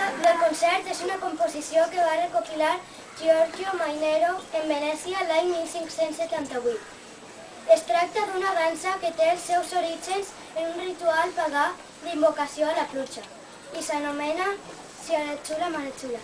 del concert és una composició que va recopilar Giorgio Mainero en Venècia l'any 1578. Es tracta d'una dansa que té els seus orígens en un ritual pagà d'invocació a la pluja i s'anomena Ciarechula Marechula.